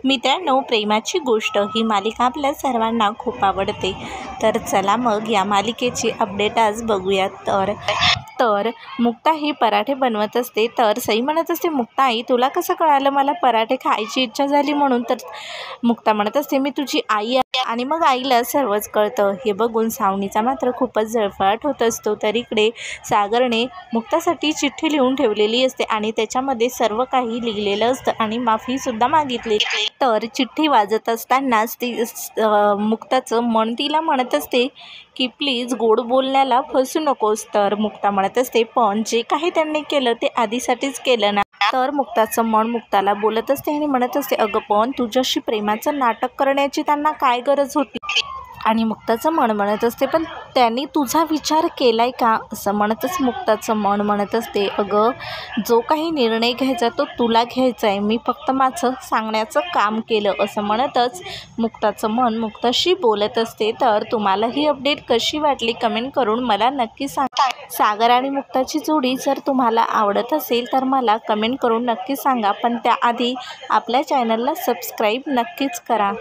मित्रांनो, प्रेमाची गोष्ट ही मालिका आपल्या सर्वांना खूप आवडते। तर चला मग या मालिकेची अपडेट आज बघूयात। तर मुक्ता ही पराठे बनवत असते। तर सई म्हणत असते, मुक्ता आई तुला कसं कळालं मला पराठे खायची इच्छा झाली म्हणून? तर मुक्ता म्हणत असते, मी तुझी आई आहे आणि मग आईला सर्वच कळतं। हे बघून सावनीचा मात्र खूपच जळफळाट होत असतो। तर इकडे सागरने मुक्तासाठी चिठ्ठी लिहून ठेवलेली असते आणि त्याच्यामध्ये सर्व काही लिहिलेलं असतं आणि माफीसुद्धा मागितली। तर चिठ्ठी वाजत असतानाच ती मुक्ताचं मन तिला म्हणत असते की प्लीज गोड बोलण्याला फसू नकोस। तर मुक्ता म्हणत असते, पण जे काही त्यांनी केलं ते आधीसाठीच केलं ना। तर मुक्ताचं मन मुक्ताला बोलत असते आणि म्हणत असते, अगं पण तुझ्याशी प्रेमाचं नाटक करण्याची त्यांना काय गरज होती? आणि मुक्ताचं मन म्हणत असते, पण त्यांनी तुझा विचार केलाय का? असं म्हणतच मुक्ताचं मन म्हणत असते, अगं जो काही निर्णय घ्यायचा तो तुला घ्यायचा आहे, मी फक्त माझं सांगण्याचं काम केलं। असं म्हणतच मुक्ताचं मन मुक्ताशी बोलत असते। तर तुम्हाला ही अपडेट कशी वाटली कमेंट करून मला नक्की सांगा। सागर आणि मुक्ताची जोडी जर तुम्हाला आवडत असेल तर मला कमेंट करून नक्की सांगा, पण त्याआधी आपल्या चॅनलला सबस्क्राईब नक्कीच करा।